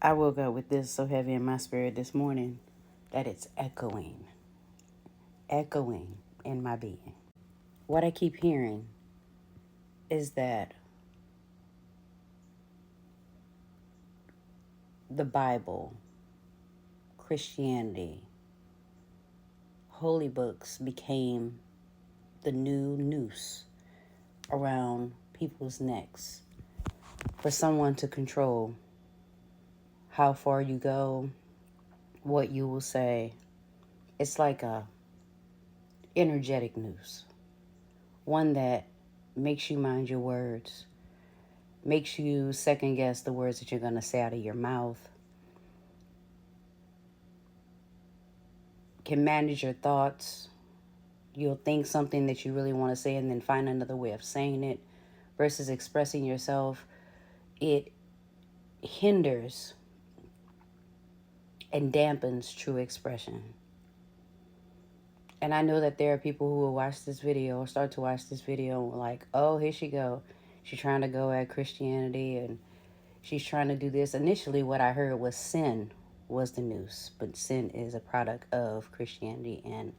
I woke up with this so heavy in my spirit this morning that it's echoing in my being. What I keep hearing is that the Bible, Christianity, holy books became the new noose around people's necks for someone to control how far you go, what you will say. It's like a energetic noose, one that makes you mind your words, makes you second guess the words that you're going to say out of your mouth, can manage your thoughts. You'll think something that you really want to say and then find another way of saying it versus expressing yourself. It hinders and dampens true expression. And I know that there are people who will watch this video or start to watch this video like, oh, here she go. She's trying to go at Christianity and she's trying to do this. Initially, what I heard was sin was the noose, but sin is a product of Christianity and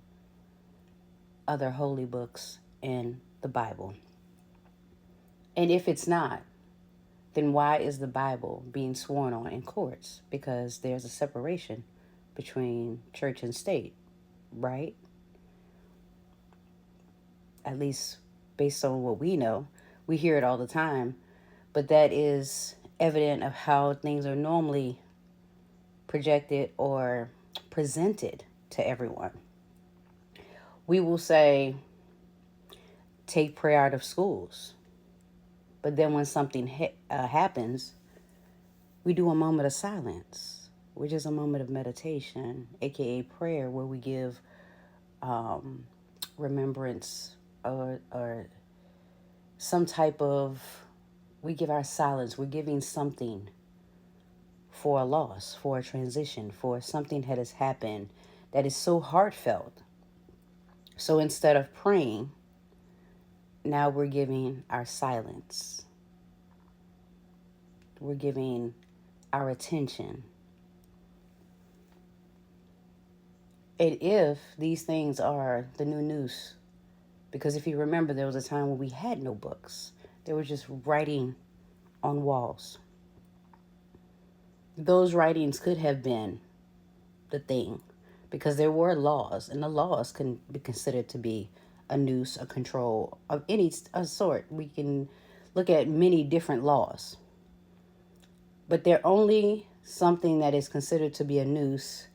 other holy books in the Bible. And if it's not, then why is the Bible being sworn on in courts? Because there's a separation between church and state, right? At least based on what we know. We hear it all the time, but that is evident of how things are normally projected or presented to everyone. We will say, take prayer out of schools. But then when something happens, we do a moment of silence, which is a moment of meditation, aka prayer, where we give remembrance or some type of, we give our silence. We're giving something for a loss, for a transition, for something that has happened that is so heartfelt. So instead of praying, now we're giving our silence. We're giving our attention. And if these things are the new noose, because if you remember, there was a time when we had no books. They were just writing on walls. Those writings could have been the thing because there were laws, and the laws can be considered to be a noose, a control of any sort. We can look at many different laws, but they're only something that is considered to be a noose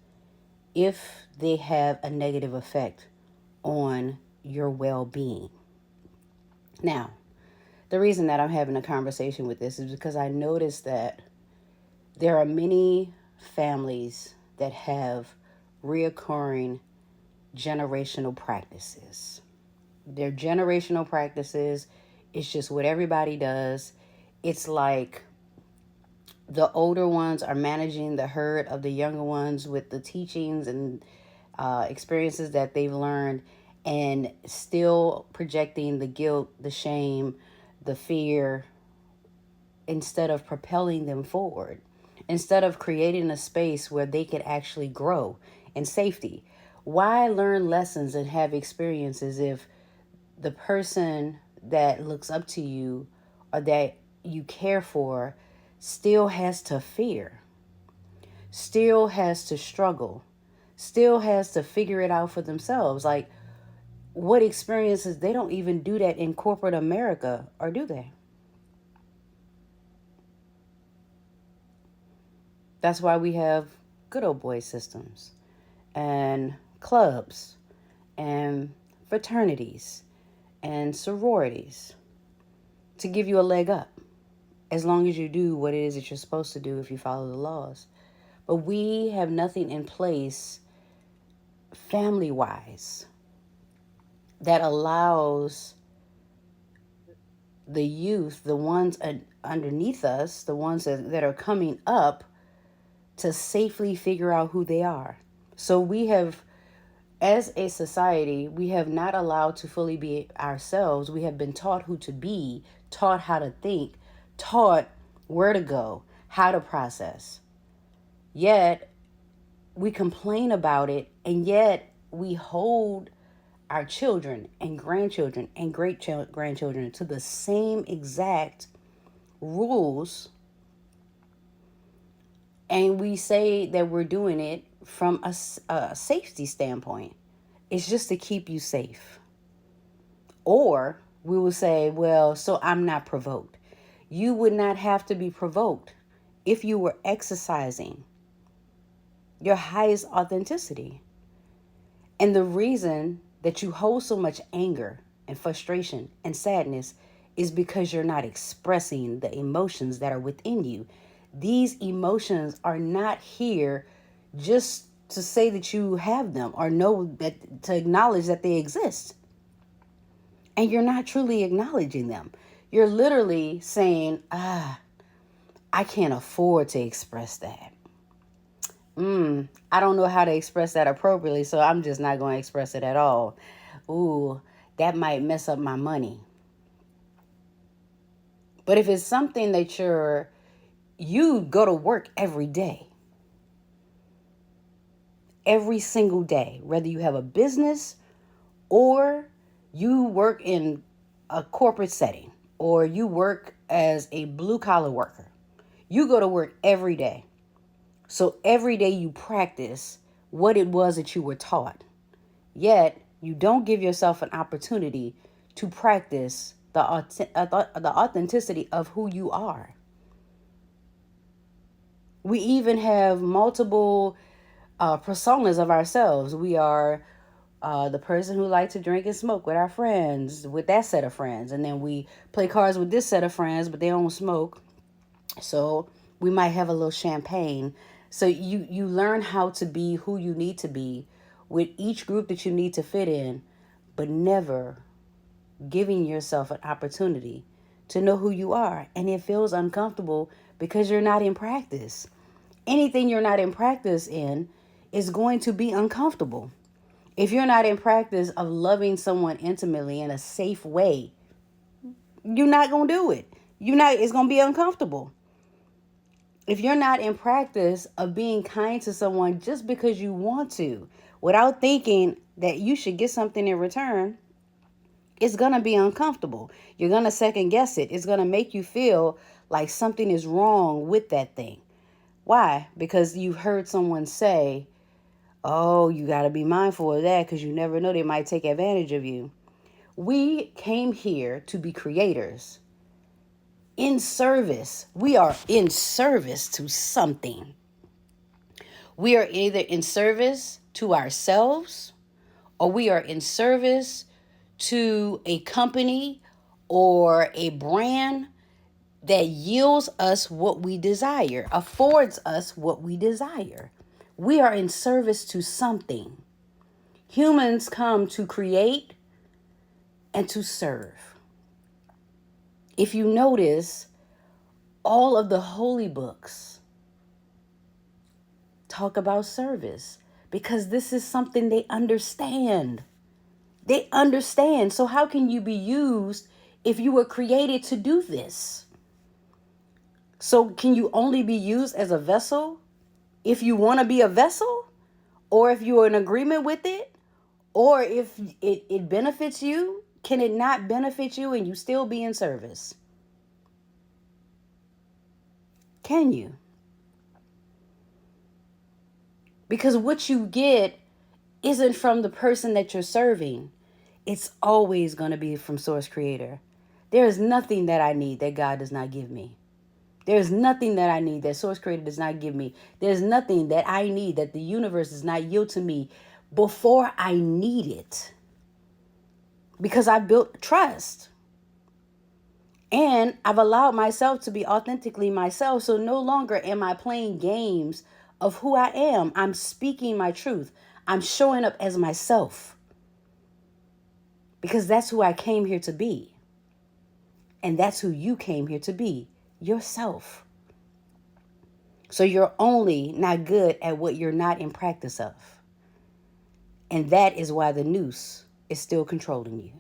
if they have a negative effect on your well-being. Now, the reason that I'm having a conversation with this is because I noticed that there are many families that have reoccurring generational practices. They're generational practices. It's just what everybody does. It's like the older ones are managing the herd of the younger ones with the teachings and experiences that they've learned, and still projecting the guilt, the shame, the fear, instead of propelling them forward, instead of creating a space where they could actually grow in safety. Why learn lessons and have experiences if the person that looks up to you or that you care for still has to fear, still has to struggle, still has to figure it out for themselves? Like, what experiences? They don't even do that in corporate America, or do they? That's why we have good old boy systems and clubs and fraternities and sororities to give you a leg up, as long as you do what it is that you're supposed to do if you follow the laws. But we have nothing in place family-wise that allows the youth, the ones underneath us, the ones that are coming up, to safely figure out who they are. So we have, as a society, we have not allowed to fully be ourselves. We have been taught who to be, taught how to think, taught where to go, how to process. Yet we complain about it, and yet we hold our children and grandchildren and grandchildren to the same exact rules, and we say that we're doing it from a safety standpoint. It's just to keep you safe. Or we will say, well, so I'm not provoked. You would not have to be provoked if you were exercising your highest authenticity. And the reason that you hold so much anger and frustration and sadness is because you're not expressing the emotions that are within you. These emotions are not here just to say that you have them or know that, to acknowledge that they exist. And you're not truly acknowledging them. You're literally saying, I can't afford to express that. I don't know how to express that appropriately, so I'm just not going to express it at all. Ooh, that might mess up my money. But if it's something that you go to work every day, every single day, whether you have a business or you work in a corporate setting or you work as a blue collar worker, you go to work every day. So every day you practice what it was that you were taught. Yet you don't give yourself an opportunity to practice the authenticity of who you are. We even have multiple personas of ourselves. We are the person who likes to drink and smoke with our friends, with that set of friends. And then we play cards with this set of friends, but they don't smoke. So we might have a little champagne. So you learn how to be who you need to be with each group that you need to fit in, but never giving yourself an opportunity to know who you are. And it feels uncomfortable because you're not in practice. Anything you're not in practice in is going to be uncomfortable. If you're not in practice of loving someone intimately in a safe way, you're not going to do it. It's going to be uncomfortable. If you're not in practice of being kind to someone just because you want to, without thinking that you should get something in return, it's going to be uncomfortable. You're going to second guess it. It's going to make you feel like something is wrong with that thing. Why? Because you've heard someone say, oh, you got to be mindful of that because you never know, they might take advantage of you. We came here to be creators. In service. We are in service to something. We are either in service to ourselves or we are in service to a company or a brand that yields us what we desire, affords us what we desire. We are in service to something. Humans come to create and to serve. If you notice, all of the holy books talk about service because this is something they understand. They understand. So how can you be used if you were created to do this? So can you only be used as a vessel if you want to be a vessel? Or if you're in agreement with it? Or if it benefits you? Can it not benefit you and you still be in service? Can you? Because what you get isn't from the person that you're serving. It's always going to be from Source Creator. There is nothing that I need that God does not give me. There's nothing that I need that Source Creator does not give me. There's nothing that I need that the universe does not yield to me before I need it. Because I built trust. And I've allowed myself to be authentically myself. So no longer am I playing games of who I am. I'm speaking my truth. I'm showing up as myself. Because that's who I came here to be. And that's who you came here to be. Yourself. So you're only not good at what you're not in practice of. And that is why the noose is still controlling you.